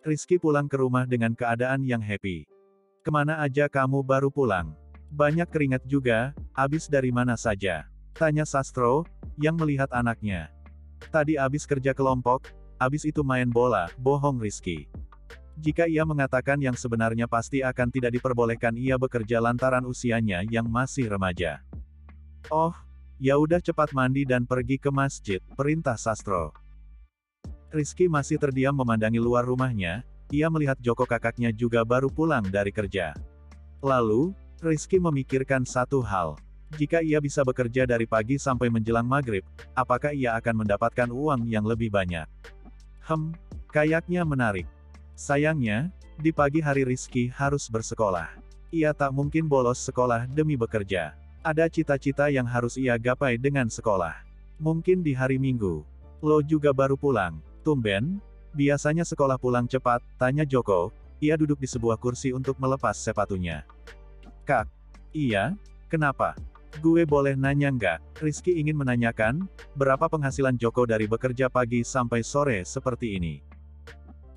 Rizky pulang ke rumah dengan keadaan yang happy. "Kemana aja kamu baru pulang? Banyak keringat juga, abis dari mana saja?" tanya Sastro, yang melihat anaknya. "Tadi abis kerja kelompok, abis itu main bola," bohong Rizky. Jika ia mengatakan yang sebenarnya pasti akan tidak diperbolehkan ia bekerja lantaran usianya yang masih remaja. "Oh, ya udah cepat mandi dan pergi ke masjid," perintah Sastro. Rizky masih terdiam memandangi luar rumahnya, ia melihat Joko kakaknya juga baru pulang dari kerja. Lalu, Rizky memikirkan satu hal. Jika ia bisa bekerja dari pagi sampai menjelang maghrib, apakah ia akan mendapatkan uang yang lebih banyak? Kayaknya menarik. Sayangnya, di pagi hari Rizky harus bersekolah. Ia tak mungkin bolos sekolah demi bekerja. Ada cita-cita yang harus ia gapai dengan sekolah. Mungkin di hari Minggu. Lo juga baru pulang. "Tumben, biasanya sekolah pulang cepat," tanya Joko. Ia duduk di sebuah kursi untuk melepas sepatunya. "Kak." "Iya, kenapa? Gue boleh nanya nggak?" Rizky ingin menanyakan, berapa penghasilan Joko dari bekerja pagi sampai sore seperti ini.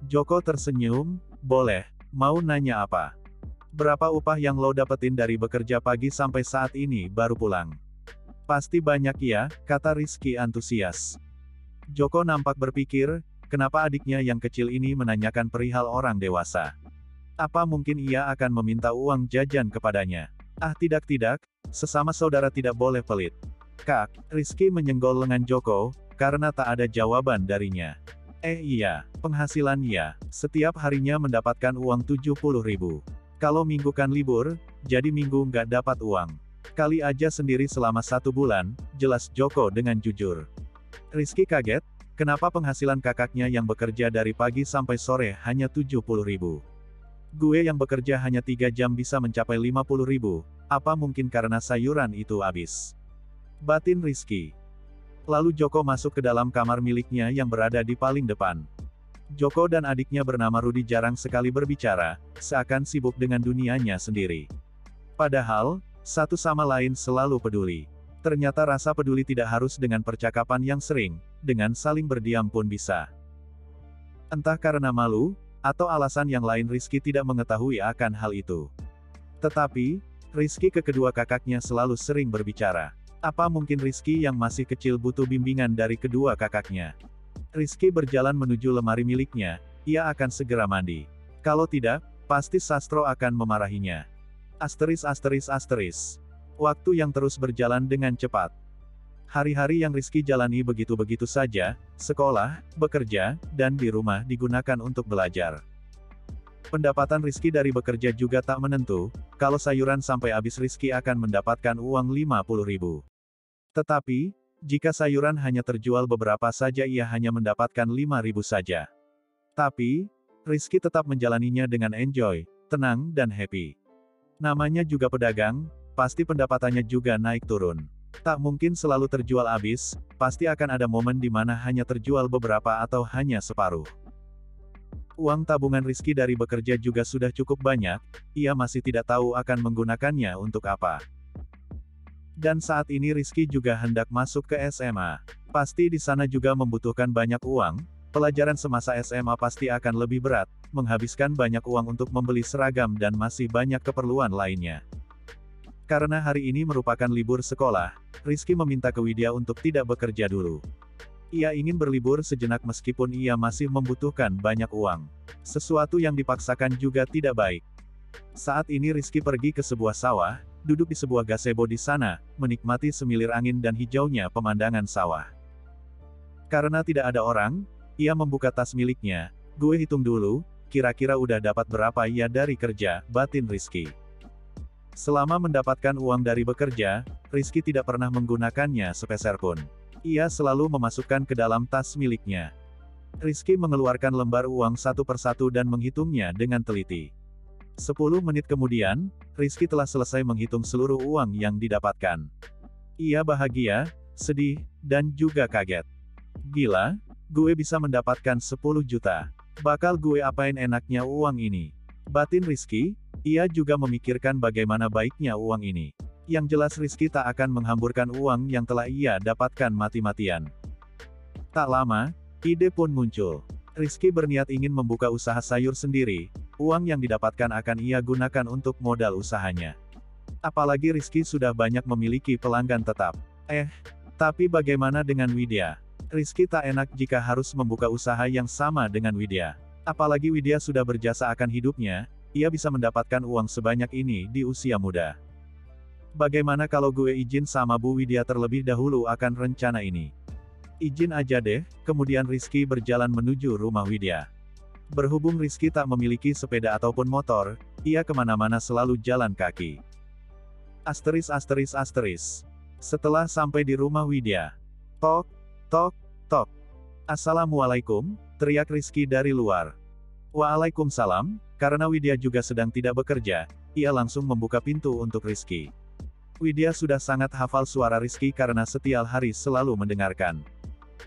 Joko tersenyum, "Boleh, mau nanya apa? Berapa upah yang lo dapetin dari bekerja pagi sampai saat ini baru pulang?" "Pasti banyak ya," kata Rizky antusias. Joko nampak berpikir, kenapa adiknya yang kecil ini menanyakan perihal orang dewasa. Apa mungkin ia akan meminta uang jajan kepadanya? Tidak, sesama saudara tidak boleh pelit. "Kak," Rizky menyenggol lengan Joko, karena tak ada jawaban darinya. Iya, penghasilan ya, setiap harinya mendapatkan uang 70.000. Kalau minggu kan libur, jadi minggu nggak dapat uang. Kali aja sendiri selama 1 bulan, jelas Joko dengan jujur. Rizky kaget, kenapa penghasilan kakaknya yang bekerja dari pagi sampai sore hanya 70.000. "Gue yang bekerja hanya 3 jam bisa mencapai 50.000, apa mungkin karena sayuran itu habis?" batin Rizky. Lalu Joko masuk ke dalam kamar miliknya yang berada di paling depan. Joko dan adiknya bernama Rudi jarang sekali berbicara, seakan sibuk dengan dunianya sendiri. Padahal, satu sama lain selalu peduli. Ternyata rasa peduli tidak harus dengan percakapan yang sering, dengan saling berdiam pun bisa. Entah karena malu, atau alasan yang lain Rizky tidak mengetahui akan hal itu. Tetapi, Rizky ke kedua kakaknya selalu sering berbicara. Apa mungkin Rizky yang masih kecil butuh bimbingan dari kedua kakaknya? Rizky berjalan menuju lemari miliknya, ia akan segera mandi. Kalau tidak, pasti Sastro akan memarahinya. Waktu yang terus berjalan dengan cepat. Hari-hari yang Rizky jalani begitu-begitu saja, sekolah, bekerja, dan di rumah digunakan untuk belajar. Pendapatan Rizky dari bekerja juga tak menentu, kalau sayuran sampai habis Rizky akan mendapatkan uang 50.000. Tetapi, jika sayuran hanya terjual beberapa saja ia hanya mendapatkan 5.000 saja. Tapi, Rizky tetap menjalaninya dengan enjoy, tenang dan happy. Namanya juga pedagang, pasti pendapatannya juga naik turun. Tak mungkin selalu terjual habis, pasti akan ada momen di mana hanya terjual beberapa atau hanya separuh. Uang tabungan Rizky dari bekerja juga sudah cukup banyak, ia masih tidak tahu akan menggunakannya untuk apa. Dan saat ini Rizky juga hendak masuk ke SMA. Pasti di sana juga membutuhkan banyak uang, pelajaran semasa SMA pasti akan lebih berat, menghabiskan banyak uang untuk membeli seragam dan masih banyak keperluan lainnya. Karena hari ini merupakan libur sekolah, Rizky meminta ke Widya untuk tidak bekerja dulu. Ia ingin berlibur sejenak meskipun ia masih membutuhkan banyak uang. Sesuatu yang dipaksakan juga tidak baik. Saat ini Rizky pergi ke sebuah sawah, duduk di sebuah gazebo di sana, menikmati semilir angin dan hijaunya pemandangan sawah. Karena tidak ada orang, ia membuka tas miliknya. "Gue hitung dulu, kira-kira udah dapat berapa ya dari kerja," batin Rizky. Selama mendapatkan uang dari bekerja, Rizky tidak pernah menggunakannya sepeser pun. Ia selalu memasukkan ke dalam tas miliknya. Rizky mengeluarkan lembar uang satu persatu dan menghitungnya dengan teliti. 10 menit kemudian, Rizky telah selesai menghitung seluruh uang yang didapatkan. Ia bahagia, sedih, dan juga kaget. "Gila, gue bisa mendapatkan 10 juta. Bakal gue apain enaknya uang ini?" batin Rizky. Ia juga memikirkan bagaimana baiknya uang ini. Yang jelas Rizky tak akan menghamburkan uang yang telah ia dapatkan mati-matian. Tak lama, ide pun muncul. Rizky berniat ingin membuka usaha sayur sendiri, uang yang didapatkan akan ia gunakan untuk modal usahanya. Apalagi Rizky sudah banyak memiliki pelanggan tetap. Tapi bagaimana dengan Widya? Rizky tak enak jika harus membuka usaha yang sama dengan Widya. Apalagi Widya sudah berjasa akan hidupnya, ia bisa mendapatkan uang sebanyak ini di usia muda. Bagaimana kalau gue izin sama Bu Widya terlebih dahulu akan rencana ini? Izin aja deh, kemudian Rizky berjalan menuju rumah Widya. Berhubung Rizky tak memiliki sepeda ataupun motor, ia kemana-mana selalu jalan kaki. Setelah sampai di rumah Widya. Tok, tok, tok. Assalamualaikum, teriak Rizky dari luar. Waalaikumsalam, karena Widya juga sedang tidak bekerja, ia langsung membuka pintu untuk Rizky. Widya sudah sangat hafal suara Rizky karena setiap hari selalu mendengarkan.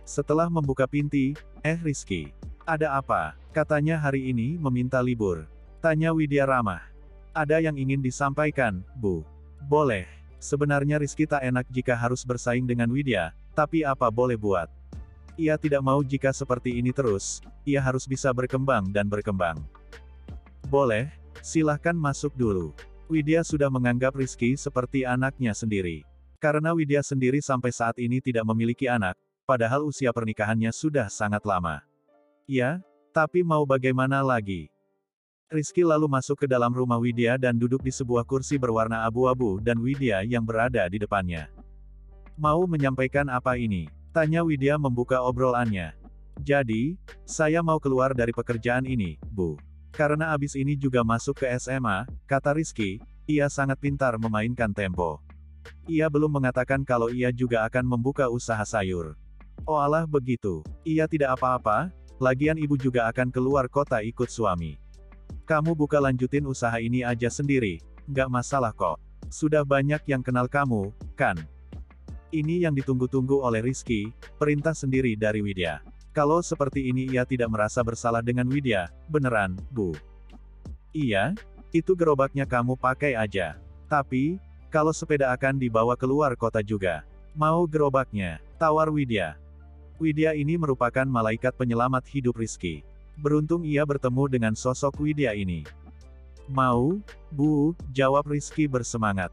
Setelah membuka pintu, Rizky. Ada apa? Katanya hari ini meminta libur. Tanya Widya ramah. Ada yang ingin disampaikan, Bu. Boleh. Sebenarnya Rizky tak enak jika harus bersaing dengan Widya, tapi apa boleh buat. Ia tidak mau jika seperti ini terus, ia harus bisa berkembang dan berkembang. Boleh, silahkan masuk dulu. Widya sudah menganggap Rizky seperti anaknya sendiri. Karena Widya sendiri sampai saat ini tidak memiliki anak, padahal usia pernikahannya sudah sangat lama. Ya, tapi mau bagaimana lagi? Rizky lalu masuk ke dalam rumah Widya dan duduk di sebuah kursi berwarna abu-abu dan Widya yang berada di depannya. Mau menyampaikan apa ini? Tanya Widya membuka obrolannya. Jadi, saya mau keluar dari pekerjaan ini, Bu. Karena abis ini juga masuk ke SMA, kata Rizky, ia sangat pintar memainkan tempo. Ia belum mengatakan kalau ia juga akan membuka usaha sayur. Oh alah begitu, ia tidak apa-apa, lagian ibu juga akan keluar kota ikut suami. Kamu buka lanjutin usaha ini aja sendiri, nggak masalah kok. Sudah banyak yang kenal kamu, kan? Ini yang ditunggu-tunggu oleh Rizky, perintah sendiri dari Widya. Kalau seperti ini ia tidak merasa bersalah dengan Widya, beneran, Bu. Iya, itu gerobaknya kamu pakai aja. Tapi, kalau sepeda akan dibawa keluar kota juga. Mau gerobaknya, tawar Widya. Widya ini merupakan malaikat penyelamat hidup Rizky. Beruntung ia bertemu dengan sosok Widya ini. Mau, Bu, jawab Rizky bersemangat.